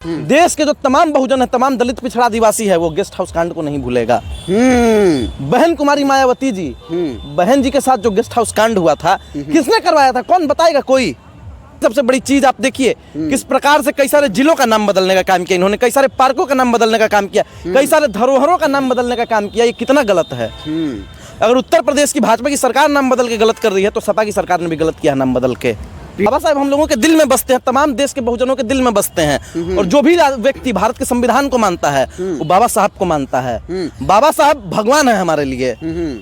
देश के जो तमाम बहुजन है, तमाम दलित पिछड़ा आदिवासी है, वो गेस्ट हाउस कांड को नहीं भूलेगा। बहन कुमारी मायावती जी, बहन जी के साथ जो गेस्ट हाउस कांड हुआ था, किसने करवाया था, कौन बताएगा कोई? सबसे बड़ी चीज आप देखिए किस प्रकार से कई सारे जिलों का नाम बदलने का काम किया इन्होंने, कई सारे पार्कों का नाम बदलने का काम किया, कई सारे धरोहरों का नाम बदलने का काम किया। ये कितना गलत है। अगर उत्तर प्रदेश की भाजपा की सरकार नाम बदल के गलत कर रही है तो सपा की सरकार ने भी गलत किया नाम बदल के। बाबा साहब हम लोगों के दिल में बसते हैं, तमाम देश के बहुजनों के दिल में बसते हैं। और जो भी व्यक्ति भारत के संविधान को मानता है वो बाबा साहब को मानता है। बाबा साहब भगवान है हमारे लिए।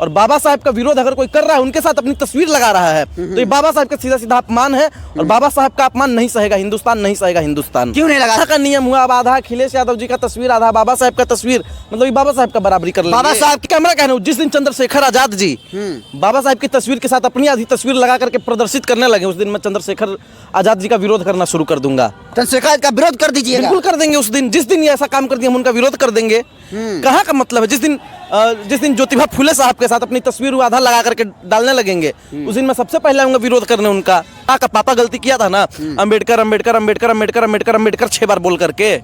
और बाबा साहब का विरोध अगर कोई कर रहा है, उनके साथ अपनी तस्वीर लगा रहा है, तो ये बाबा साहब का सीधा सीधा अपमान है। और बाबा साहब का अपमान नहीं सहेगा हिंदुस्तान, नहीं सहेगा हिंदुस्तान। क्यों नहीं लगा का नियम हुआ, अब आधा अखिलेश यादव जी का तस्वीर, आधा बाबा साहब का तस्वीर, मतलब ये बाबा साहब का बराबरी कर बाबा साहब की कैमरा कहना। जिस दिन चंद्रशेखर आजाद जी बाबा साहब की तस्वीर के साथ अपनी आधी तस्वीर लगा करके प्रदर्शित करने लगे, उस दिन मैं चंद्रशेखर आजाद जी का विरोध करना शुरू कर दूंगा। चंद्रशेखर का विरोध कर दीजिएगा। बिल्कुल कर देंगे। उस दिन जिस दिन ये ऐसा काम कर दिया हम उनका विरोध कर देंगे। कहाँ का मतलब है? जिस दिन ज्योतिबा फुले साहब के साथ अपनी तस्वीर आधा लगा करके डालने लगेंगे, उस दिन मैं सबसे पहले आऊंगा विरोध करने उनका। का पापा गलती किया था ना, अंबेडकर अंबेडकर अंबेडकर अंबेडकर अंबेडकर अंबेडकर 6 बार बोल करके।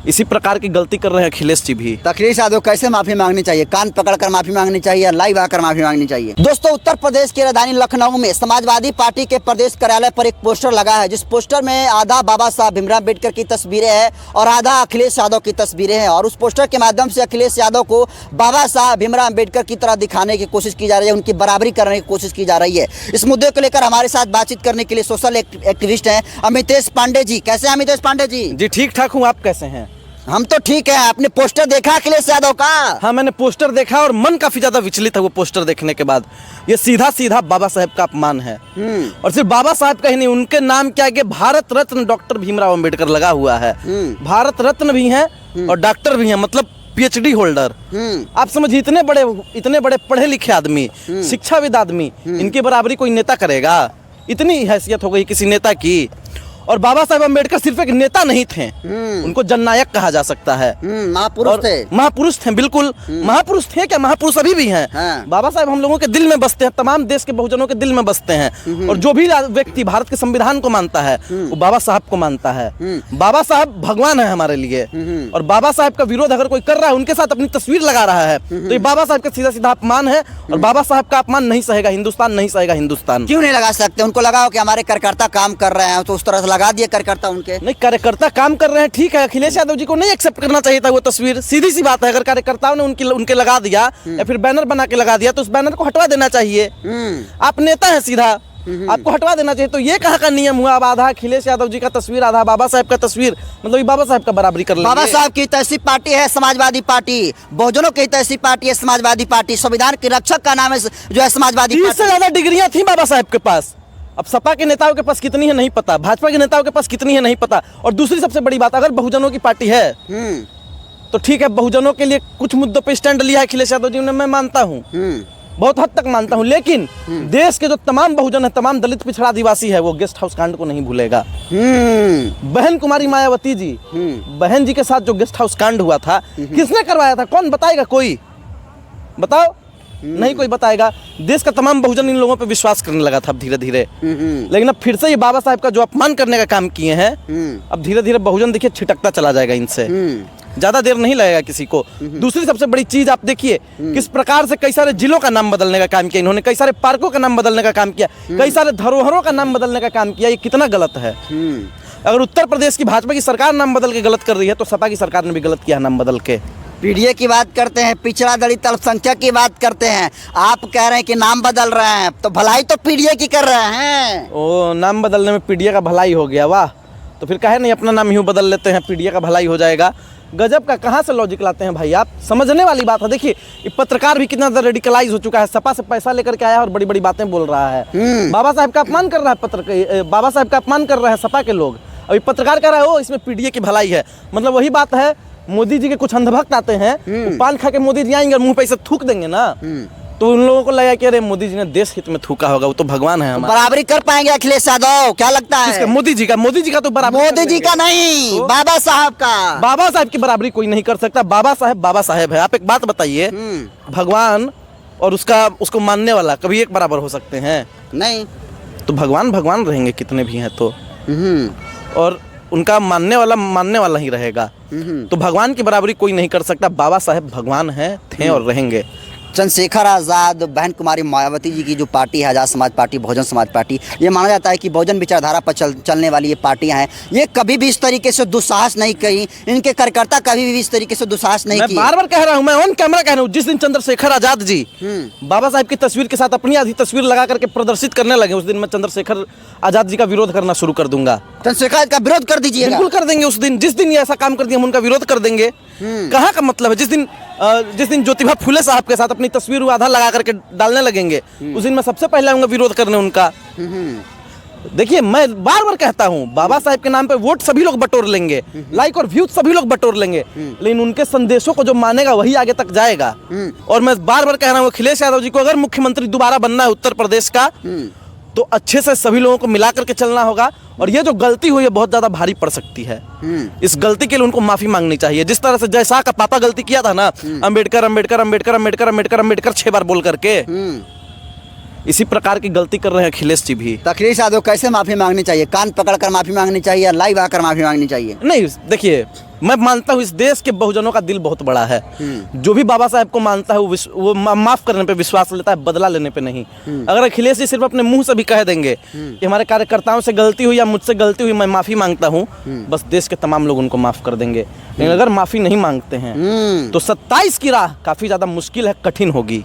इसी प्रकार की गलती कर रहे हैं अखिलेश जी भी। अखिलेश यादव कैसे माफी मांगनी चाहिए? कान पकड़कर माफी मांगनी चाहिए या लाइव आकर माफी मांगनी चाहिए? दोस्तों, उत्तर प्रदेश की राजधानी लखनऊ में समाजवादी पार्टी के प्रदेश कार्यालय पर एक पोस्टर लगा है, जिस पोस्टर में आधा बाबा साहब भीमराव अम्बेडकर की तस्वीरें हैं और आधा अखिलेश यादव की तस्वीरें हैं। और उस पोस्टर के माध्यम से अखिलेश यादव को बाबा साहब भीमराव अम्बेडकर की तरह दिखाने की कोशिश की जा रही है, उनकी बराबरी करने की कोशिश की जा रही है। इस मुद्दे को लेकर हमारे साथ बातचीत करने के लिए सोशल एक्टिविस्ट हैं अमितेश पांडे जी। कैसे हैं अमितेश पांडे जी? जी ठीक ठाक हूँ, आप कैसे हैं? हम तो ठीक है। आपने पोस्टर देखा अखिलेश यादव का? हाँ, मैंने पोस्टर देखा और मन काफी ज्यादा विचलित है वो पोस्टर देखने के बाद। ये सीधा सीधा बाबा साहब का अपमान है। और सिर्फ बाबा साहब का ही नहीं, उनके नाम क्या है, भारत रत्न डॉक्टर भीमराव अम्बेडकर लगा हुआ है। भारत रत्न भी है और डॉक्टर भी है, मतलब PhD होल्डर। आप समझिए, इतने बड़े पढ़े लिखे आदमी, शिक्षाविद आदमी, इनकी बराबरी कोई नेता करेगा? इतनी हैसियत हो गई किसी नेता की। और बाबा साहब अम्बेडकर सिर्फ एक नेता नहीं थे, उनको जननायक कहा जा सकता है। महापुरुष थे, बिल्कुल महापुरुष थे। क्या महापुरुष अभी भी हैं? हाँ। बाबा साहब हम लोगों के दिल में बसते हैं, तमाम देश के बहुजनों के दिल में बसते हैं। और जो भी व्यक्ति भारत के संविधान को मानता है वो बाबा साहब को मानता है। बाबा साहब भगवान है हमारे लिए। और बाबा साहब का विरोध अगर कोई कर रहा है, उनके साथ अपनी तस्वीर लगा रहा है, तो ये बाबा साहब का सीधा सीधा अपमान है। और बाबा साहब का अपमान नहीं सहेगा हिंदुस्तान, नहीं सहेगा हिंदुस्तान। क्यों नहीं लगा सकते? उनको लगाओ कि हमारे कार्यकर्ता काम कर रहे हैं, तो उस तरह से लगा दिए कार्यकर्ता उनके। नहीं, कार्यकर्ता काम कर रहे हैं, ठीक है। अखिलेश यादव जी को नहीं एक्सेप्ट करना चाहिए था वो तस्वीर, सीधी सी बात है। अगर कार्यकर्ताओं ने उनके लगा दिया या फिर बैनर बना के लगा दिया, तो उस बैनर को हटवा देना चाहिए। आप नेता हैं, सीधा आपको हटवा देना चाहिए। तो ये कहाँ का नियम हुआ? अब आधा अखिलेश यादव जी का तस्वीर, आधा बाबा साहब का तस्वीर, मतलब ये बाबा साहब का बराबरी कर लेंगे। बाबा साहब की तहसीब पार्टी है समाजवादी पार्टी, बहुजनों की तहसीब पार्टी है समाजवादी पार्टी, संविधान के रक्षक का नाम है जो है समाजवादी पार्टी। 30 से ज्यादा डिग्रियां थी बाबा साहब के पास। अब सपा के नेताओं के पास कितनी है नहीं पता, भाजपा के नेताओं के पास कितनी है नहीं पता। और दूसरी सबसे बड़ी बात, अगर बहुजनों की पार्टी है तो ठीक है, बहुजनों के लिए कुछ मुद्दों पे स्टैंड लिया है अखिलेश यादव जी ने, मैं मानता हूँ, बहुत हद तक मानता हूँ। लेकिन देश के जो तमाम बहुजन है, तमाम दलित पिछड़ा आदिवासी है, वो गेस्ट हाउस कांड को नहीं भूलेगा। बहन कुमारी मायावती जी, बहन जी के साथ जो गेस्ट हाउस कांड हुआ था, किसने करवाया था, कौन बताएगा कोई? बताओ। नहीं कोई बताएगा। देश का तमाम बहुजन इन लोगों पे विश्वास करने लगा था अब धीरे धीरे। लेकिन अब फिर से ये बाबा साहब का जो अपमान करने का काम किए हैं, अब धीरे धीरे बहुजन देखिए छिटकता चला जाएगा इनसे। ज्यादा देर नहीं लगेगा किसी को। दूसरी सबसे बड़ी चीज आप देखिए किस प्रकार से कई सारे जिलों का नाम बदलने का काम किया इन्होंने, कई सारे पार्कों का नाम बदलने का काम किया, कई सारे धरोहरों का नाम बदलने का काम किया। ये कितना गलत है। अगर उत्तर प्रदेश की भाजपा की सरकार नाम बदल के गलत कर रही है तो सपा की सरकार ने भी गलत किया नाम बदल के। पीडीए की बात करते हैं, पिछड़ा दलित अल्पसंख्यक की बात करते हैं, आप कह रहे हैं कि नाम बदल रहे हैं, तो भलाई तो पीडीए की कर रहे हैं। ओ, नाम बदलने में पीडीए का भलाई हो गया, वाह। तो फिर काहे नहीं अपना नाम यूं बदल लेते हैं, पीडीए का भलाई हो जाएगा। गजब का, कहाँ से लॉजिक लाते हैं भाई आप? समझने वाली बात है। देखिए ये पत्रकार भी कितना ज्यादा रेडिकलाइज हो चुका है, सपा से पैसा लेकर के आया और बड़ी बड़ी बातें बोल रहा है। बाबा साहब का अपमान कर रहा है बाबा साहब का अपमान कर रहे हैं सपा के लोग। अभी पत्रकार कह रहा है ओ इसमें पीडीए की भलाई है। मतलब वही बात है, मोदी जी के कुछ अंधभक्त आते हैं, वो पान खा के मोदी जी आएंगे और मुंह पे ऐसे थूक देंगे ना, तो उन लोगों को लगा कि अरे मोदी जी ने देश हित में थूका होगा, वो तो भगवान है हमारा। बराबरी कर पाएंगे अखिलेश यादव? क्या लगता है? मोदी जी का तो बराबरी, मोदी जी का नहीं, तो बाबा साहब का। बाबा साहब की बराबरी कोई नहीं कर सकता। बाबा साहब है। आप एक बात बताइए, भगवान और उसको मानने वाला कभी एक बराबर हो सकते हैं? नहीं। तो भगवान रहेंगे कितने भी हैं तो। और उनका मानने वाला ही रहेगा। तो भगवान की बराबरी कोई नहीं कर सकता। बाबा साहेब भगवान हैं, थे और रहेंगे। चंद्रशेखर आज़ाद, बहन कुमारी मायावती जी की जो पार्टी है आज़ाद समाज पार्टी, बहुजन समाज पार्टी, ये माना जाता है कि बहुजन विचारधारा पर चलने वाली ये पार्टियां हैं। ये कभी भी इस तरीके से दुस्साहस नहीं की, इनके कार्यकर्ता कभी भी इस तरीके से दुस्साहस नहीं किए। मैं बार बार कह रहा हूं, मैं ऑन कैमरा कह रहा हूं, जिस दिन चंद्रशेखर आजाद जी बाबा साहब की तस्वीर के साथ अपनी आधी तस्वीर लगा करके प्रदर्शित करने लगे, उस दिन मैं चंद्रशेखर आजाद जी का विरोध करना शुरू कर दूंगा। चंद्रशेखर का विरोध कर दीजिएगा। बिल्कुल कर देंगे। उस दिन, जिस दिन ये ऐसा काम कर दिया, हम उनका विरोध कर देंगे। कहाँ का मतलब है? जिस दिन ज्योतिबा फुले साहब के साथ अपनी तस्वीर आधा लगा करके डालने लगेंगे, उस दिन मैं सबसे पहले आऊंगा विरोध करने उनका। देखिए, मैं बार बार कहता हूं, बाबा साहब के नाम पे वोट सभी लोग बटोर लेंगे, लाइक और व्यूज सभी लोग बटोर लेंगे, लेकिन उनके संदेशों को जो मानेगा वही आगे तक जाएगा। और मैं बार बार कह रहा हूं, अखिलेश यादव जी को अगर मुख्यमंत्री दोबारा बनना है उत्तर प्रदेश का, तो अच्छे से सभी लोगों को मिला करके चलना होगा। और ये जो गलती हुई है बहुत ज्यादा भारी पड़ सकती है। इस गलती के लिए उनको माफी मांगनी चाहिए। जिस तरह से जयशाह का पापा गलती किया था ना, अंबेडकर अंबेडकर अंबेडकर अंबेडकर अंबेडकर अंबेडकर 6 बार बोल करके, इसी प्रकार की गलती कर रहे हैं अखिलेश जी भी। तो अखिलेश यादव कैसे माफी मांगनी चाहिए? कान पकड़कर माफी मांगनी चाहिए या लाइव आकर माफी मांगनी चाहिए? नहीं, देखिए, मैं मानता हूँ इस देश के बहुजनों का दिल बहुत बड़ा है। जो भी बाबा साहब को मानता है वो माफ करने पे विश्वास लेता है, बदला लेने पे नहीं। अगर अखिलेश जी सिर्फ अपने मुंह से भी कह देंगे कि हमारे कार्यकर्ताओं से गलती हुई या मुझसे गलती हुई, मैं माफी मांगता हूँ, बस देश के तमाम लोग उनको माफ कर देंगे। लेकिन अगर माफी नहीं मांगते हैं तो 27 की राह काफी ज्यादा मुश्किल है, कठिन होगी।